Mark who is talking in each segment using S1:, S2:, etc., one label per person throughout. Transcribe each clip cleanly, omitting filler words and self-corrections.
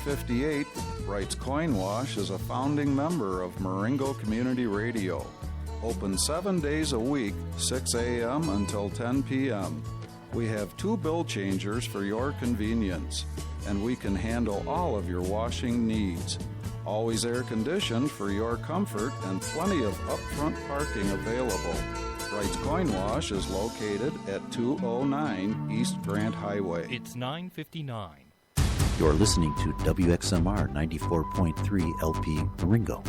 S1: 1958, Wright's Coin Wash is a founding member of Marengo Community Radio. Open 7 days a week, 6 a.m. until 10 p.m. We have 2 bill changers for your convenience, and we can handle all of your washing needs. Always air conditioned for your comfort and plenty of upfront parking available. Wright's Coin Wash is located at 209 East Grant Highway.
S2: It's 9:59.
S3: You're listening to WXMR 94.3 LP Marengo.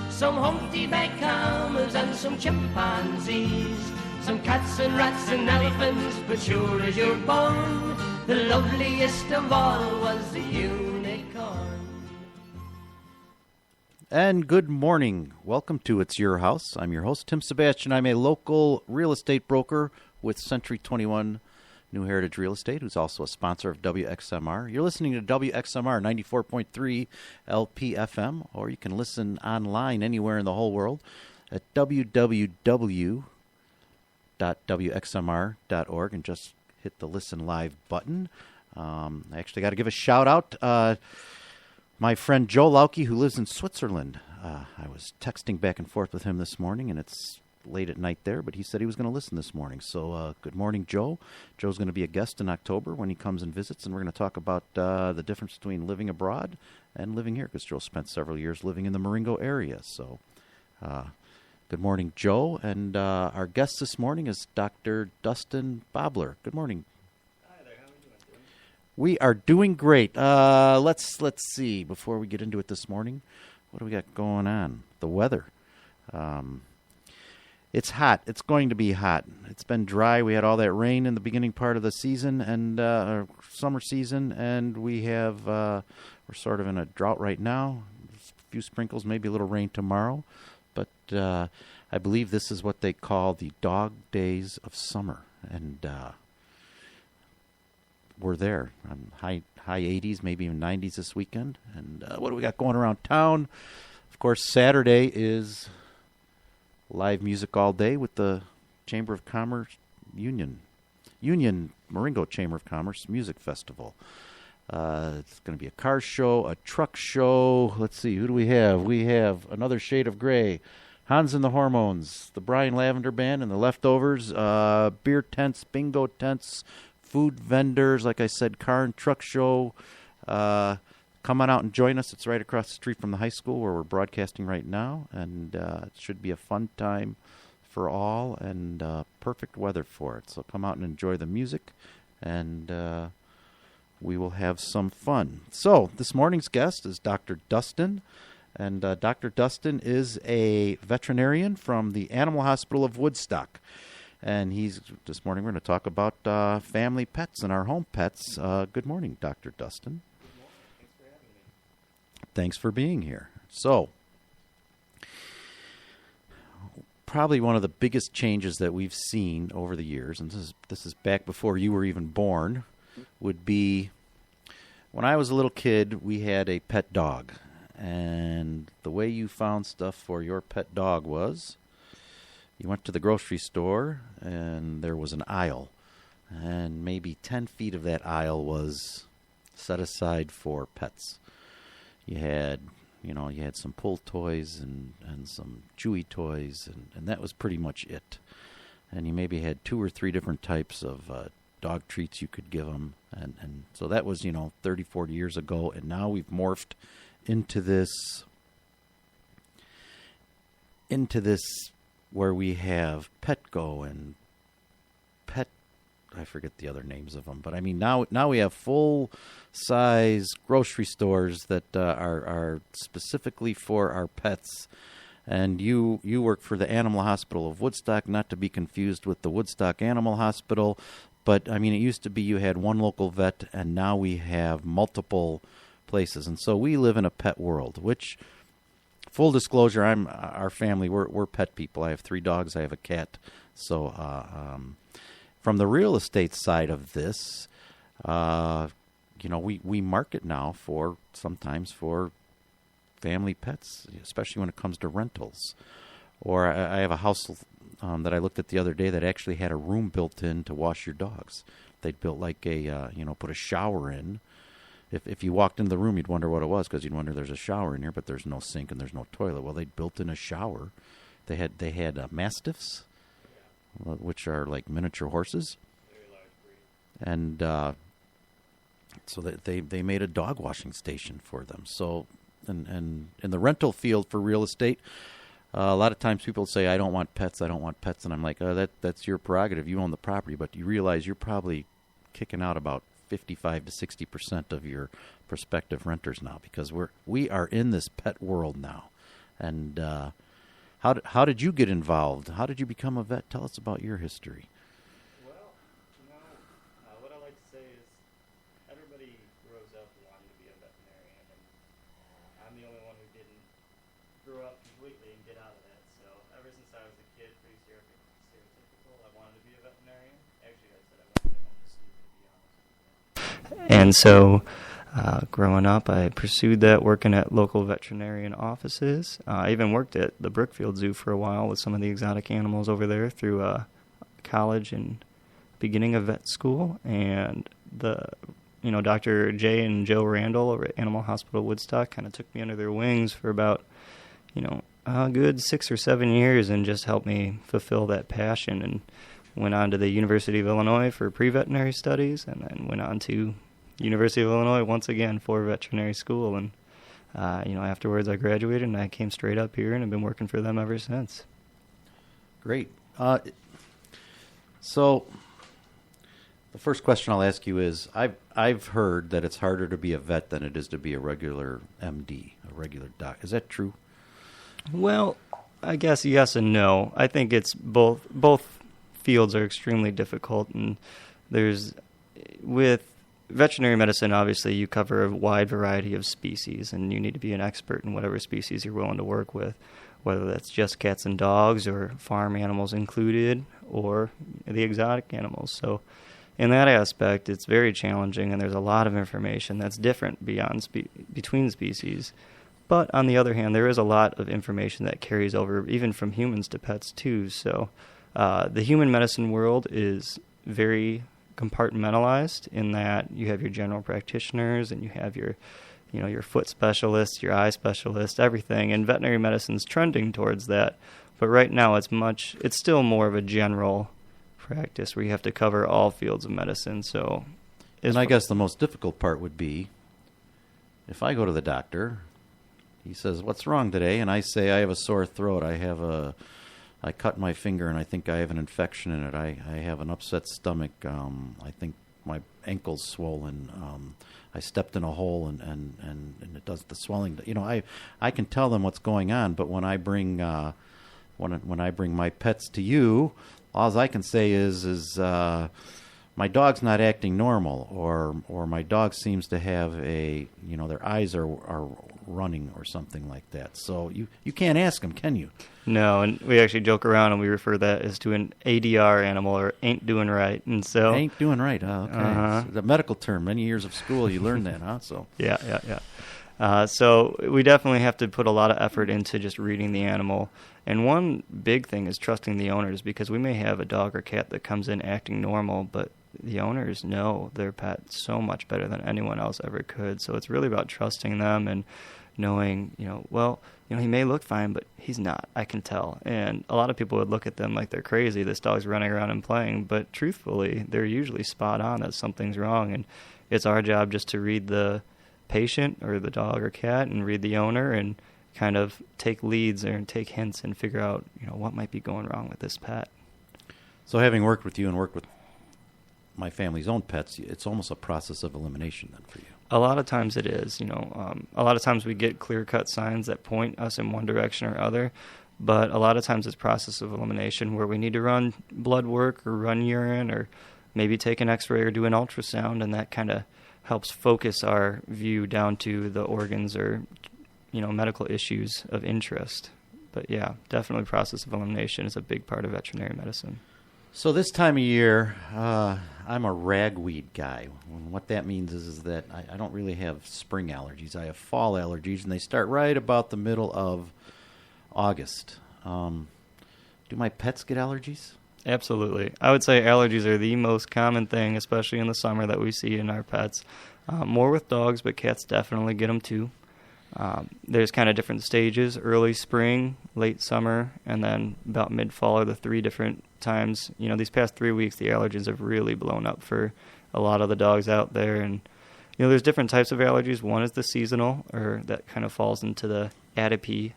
S4: Some humpty-back camels and some chimpanzees, some cats and rats and elephants, but sure as you're born, the loveliest of all was the unicorn.
S3: And good morning. Welcome to It's Your House. I'm your host, Tim Sebastian. I'm a local real estate broker with Century 21 New Heritage Real Estate, who's also a sponsor of WXMR. You're listening to WXMR 94.3 LPFM, or you can listen online anywhere in the whole world at www.wxmr.org and just hit the Listen Live button. I actually got to give a shout-out. My friend Joe Lauke, who lives in Switzerland, I was texting back and forth with him this morning, and it's late at night there, but he said he was going to listen this morning. So good morning, Joe. Joe's going to be a guest in October when he comes and visits, and we're going to talk about the difference between living abroad and living here, because Joe spent several years living in the Marengo area. So good morning, Joe. And our guest this morning is Dr. Dustin Bobler. Good morning.
S5: Hi there. How are you doing?
S3: We are doing great. Let's see. Before we get into it this morning, what do we got going on? The weather. It's hot. It's going to be hot. It's been dry. We had all that rain in the beginning part of the season and summer season, and we have we're sort of in a drought right now. A few sprinkles, maybe a little rain tomorrow, but I believe this is what they call the dog days of summer, and we're there. High 80s, maybe even 90s this weekend. And what do we got going around town? Of course, Saturday is live music all day with the Chamber of Commerce Union Marengo Chamber of Commerce Music Festival. It's going to be a car show, a truck show. Let's see, who do we have? We have Another Shade of Gray, Hans and the Hormones, the Brian Lavender Band and the Leftovers, beer tents, bingo tents, food vendors, like I said, car and truck show. Come on out and join us. It's right across the street from the high school where we're broadcasting right now, and it should be a fun time for all and perfect weather for it. So come out and enjoy the music, and we will have some fun. So this morning's guest is Dr. Dustin, and Dr. Dustin is a veterinarian from the Animal Hospital of Woodstock. And this morning we're going to talk about family pets and our home pets. Good morning, Dr. Dustin. Thanks for being here. So, probably one of the biggest changes that we've seen over the years, and this is back before you were even born, would be when I was a little kid, we had a pet dog. And the way you found stuff for your pet dog was you went to the grocery store and there was an aisle. And maybe 10 feet of that aisle was set aside for pets. You had some pull toys and some chewy toys, and that was pretty much it. And you maybe had 2 or 3 different types of dog treats you could give them. And so that was, 30, 40 years ago. And now we've morphed into this where we have Petco and I forget the other names of them, but I mean now we have full-size grocery stores that are specifically for our pets. And you work for the Animal Hospital of Woodstock, not to be confused with the Woodstock Animal Hospital. But I mean, it used to be you had one local vet, and now we have multiple places. And so we live in a pet world. Which, full disclosure, our family we're pet people. I have 3 dogs. I have a cat. So. From the real estate side of this, we market now sometimes for family pets, especially when it comes to rentals. Or I have a house that I looked at the other day that actually had a room built in to wash your dogs. They'd built like a, put a shower in. If you walked into the room, you'd wonder what it was, because you'd wonder there's a shower in here, but there's no sink and there's no toilet. Well, they'd built in a shower. They had mastiffs, which are like miniature horses.
S5: Very large breed.
S3: And so they made a dog washing station for them. So, and in the rental field for real estate, a lot of times people say, I don't want pets, and I'm like, that's your prerogative. You own the property, but you realize you're probably kicking out about 55 to 60% of your prospective renters now, because we are in this pet world now. And how did you get involved? How did you become a vet? Tell us about your history.
S5: Well, what I like to say is everybody grows up wanting to be a veterinarian, and I'm the only one who didn't grow up completely and get out of that. So ever since I was a kid, pretty stereotypical, I wanted to be a veterinarian. Actually, I said I wanted to own a zoo, to be honest with you. And so growing up, I pursued that, working at local veterinarian offices. I even worked at the Brookfield Zoo for a while with some of the exotic animals over there through college and beginning of vet school. And Dr. Jay and Joe Randall over at Animal Hospital Woodstock kind of took me under their wings for about, a good 6 or 7 years, and just helped me fulfill that passion. And went on to the University of Illinois for pre-veterinary studies, and then went on to University of Illinois once again for veterinary school. And afterwards I graduated and I came straight up here and have been working for them ever since.
S3: Great. So the first question I'll ask you is, I've heard that it's harder to be a vet than it is to be a regular MD, a regular doc. Is that true? Well,
S5: I guess yes and no. I think it's both fields are extremely difficult, and with veterinary medicine, obviously you cover a wide variety of species, and you need to be an expert in whatever species you're willing to work with, whether that's just cats and dogs or farm animals included, or the exotic animals. So in that aspect, it's very challenging, and there's a lot of information that's different between species. But on the other hand, there is a lot of information that carries over even from humans to pets too. So the human medicine world is very compartmentalized in that you have your general practitioners and you have your foot specialists, your eye specialists, everything. And veterinary medicine's trending towards that. But right now it's still more of a general practice where you have to cover all fields of medicine. So,
S3: and I guess the most difficult part would be if I go to the doctor, he says, "What's wrong today?" And I say, "I have a sore throat. I cut my finger and I think I have an infection in it. I have an upset stomach. I think my ankle's swollen. I stepped in a hole and it does the swelling." I can tell them what's going on, but when I bring my pets to you, all I can say is my dog's not acting normal, or my dog seems to have their eyes are running or something like that. So you can't ask them, can you?
S5: No, and we actually joke around and we refer that as to an ADR animal, or ain't doing right. And so
S3: ain't doing right. Okay, so the medical term. Many years of school, you learned that, huh? So
S5: yeah. So we definitely have to put a lot of effort into just reading the animal. And one big thing is trusting the owners, because we may have a dog or cat that comes in acting normal, but the owners know their pet so much better than anyone else ever could. So it's really about trusting them and knowing, he may look fine, but he's not. I can tell. And a lot of people would look at them like they're crazy. This dog's running around and playing. But truthfully, they're usually spot on that something's wrong. And it's our job just to read the patient or the dog or cat and read the owner and kind of take leads and take hints and figure out, what might be going wrong with this pet.
S3: So having worked with you and worked with my family's own pets, it's almost a process of elimination then for you.
S5: A lot of times it is. A lot of times we get clear-cut signs that point us in one direction or other, but a lot of times it's process of elimination where we need to run blood work or run urine or maybe take an x-ray or do an ultrasound, and that kind of helps focus our view down to the organs or, medical issues of interest. But yeah, definitely process of elimination is a big part of veterinary medicine.
S3: So this time of year, I'm a ragweed guy. And what that means is that I don't really have spring allergies. I have fall allergies, and they start right about the middle of August. Do my pets get allergies?
S5: Absolutely. I would say allergies are the most common thing, especially in the summer, that we see in our pets. More with dogs, but cats definitely get them too. There's kind of different stages: early spring, late summer, and then about mid-fall are the three different times. These past 3 weeks, the allergens have really blown up for a lot of the dogs out there. And, there's different types of allergies. One is the seasonal, or that kind of falls into the atopy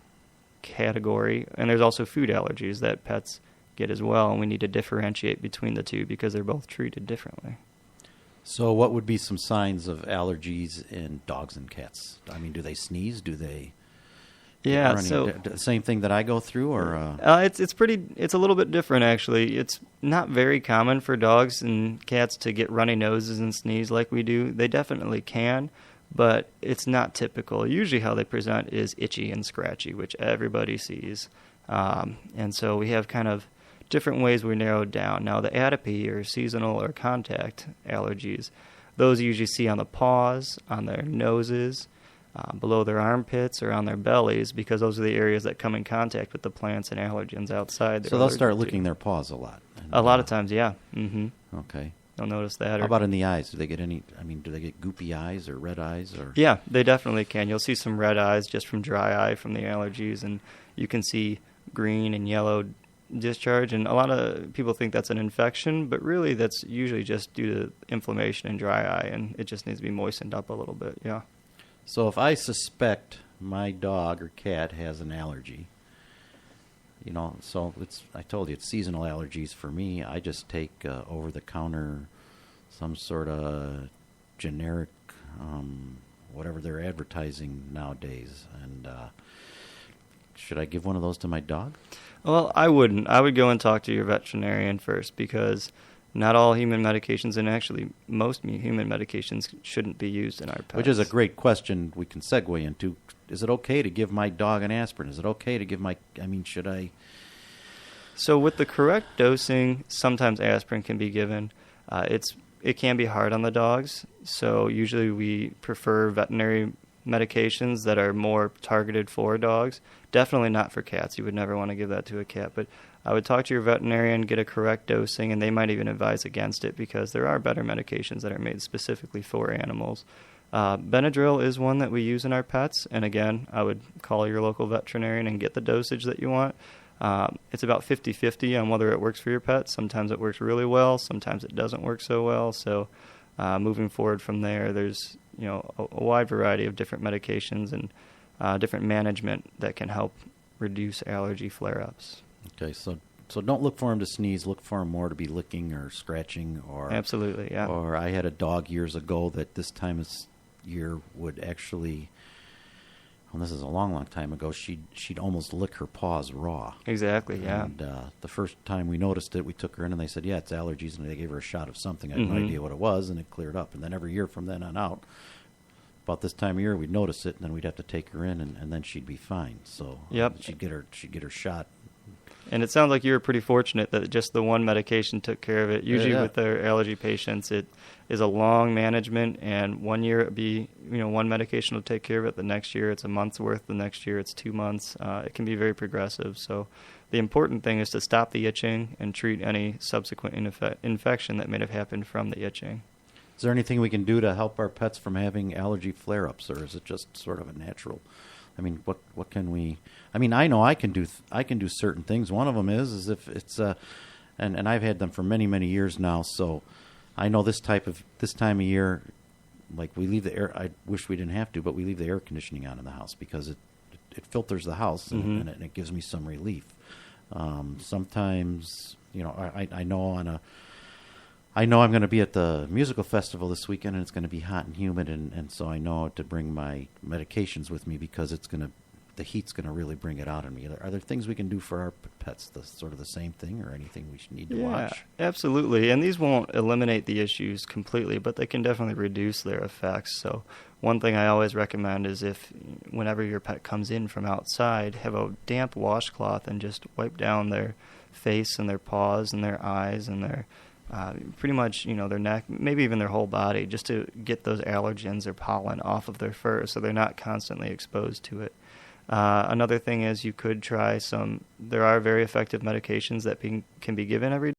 S5: category. And there's also food allergies that pets get as well, and we need to differentiate between the two because they're both treated differently.
S3: So what would be some signs of allergies in dogs and cats? I mean, do they sneeze? Do they...
S5: Yeah,
S3: so... Same thing that I go through, or...
S5: It's a little bit different, actually. It's not very common for dogs and cats to get runny noses and sneeze like we do. They definitely can, but it's not typical. Usually how they present is itchy and scratchy, which everybody sees. And so we have kind of different ways we narrow it down. Now, the atopy or seasonal or contact allergies, those you usually see on the paws, on their noses, below their armpits, or on their bellies, because those are the areas that come in contact with the plants and allergens outside.
S3: So they'll start licking their paws a lot.
S5: A lot of times, yeah. Mm-hmm.
S3: Okay.
S5: You'll notice that.
S3: How about in the eyes? Do they get any? I mean, do they get goopy eyes or red eyes? Or
S5: yeah, they definitely can. You'll see some red eyes just from dry eye from the allergies, and you can see green and yellow discharge, and a lot of people think that's an infection, but really that's usually just due to inflammation and dry eye, and it just needs to be moistened up a little bit. Yeah.
S3: So if I suspect my dog or cat has an allergy, so I told you it's seasonal allergies for me. I just take over the counter some sort of generic whatever they're advertising nowadays, and should I give one of those to my dog?
S5: Well, I wouldn't. I would go and talk to your veterinarian first, because not all human medications, and actually most human medications, shouldn't be used in our pets.
S3: Which is a great question we can segue into. Is it okay to give my dog an aspirin? Is it okay to give should I?
S5: So with the correct dosing, sometimes aspirin can be given. It can be hard on the dogs, so usually we prefer veterinary medications that are more targeted for dogs. Definitely not for cats. You would never want to give that to a cat. But I would talk to your veterinarian, get a correct dosing, and they might even advise against it, because there are better medications that are made specifically for animals. Benadryl is one that we use in our pets, and again, I would call your local veterinarian and get the dosage that you want. It's about 50-50 on whether it works for your pet. Sometimes it works really well, sometimes it doesn't work so well. So moving forward from there, there's a wide variety of different medications and different management that can help reduce allergy flare-ups.
S3: Okay, so don't look for him to sneeze. Look for him more to be licking or scratching, or
S5: absolutely, yeah.
S3: Or I had a dog years ago that this time of year would actually. Well, this is a long, long time ago. She'd almost lick her paws raw.
S5: Exactly, yeah.
S3: And the first time we noticed it, we took her in and they said, "Yeah, it's allergies," and they gave her a shot of something. I had no idea what it was, and it cleared up. And then every year from then on out, about this time of year, we'd notice it, and then we'd have to take her in, and then she'd be fine. So
S5: yep.
S3: she'd get her shot.
S5: And it sounds like you were pretty fortunate that just the one medication took care of it. Usually with their allergy patients, it is a long management, and 1 year it'd be, one medication will take care of it. The next year it's a month's worth. The next year it's 2 months. It can be very progressive. So the important thing is to stop the itching and treat any subsequent infection that may have happened from the itching.
S3: Is there anything we can do to help our pets from having allergy flare-ups, or is it just sort of a natural? I mean, what can we? I mean, I know I can do certain things. One of them is if it's and I've had them for many, many years now. So I know this time of year, like we leave the air. I wish we didn't have to, but we leave the air conditioning on in the house because it filters the house and it gives me some relief. Sometimes, I know I'm going to be at the musical festival this weekend, and it's going to be hot and humid, and so I know to bring my medications with me because the heat's going to really bring it out in me. Are there things we can do for our pets, sort of the same thing, or anything we should need to watch?
S5: Absolutely, and these won't eliminate the issues completely, but they can definitely reduce their effects. So one thing I always recommend is whenever your pet comes in from outside, have a damp washcloth and just wipe down their face and their paws and their eyes and their pretty much, their neck, maybe even their whole body, just to get those allergens or pollen off of their fur so they're not constantly exposed to it. Another thing is you could try there are very effective medications that can be given every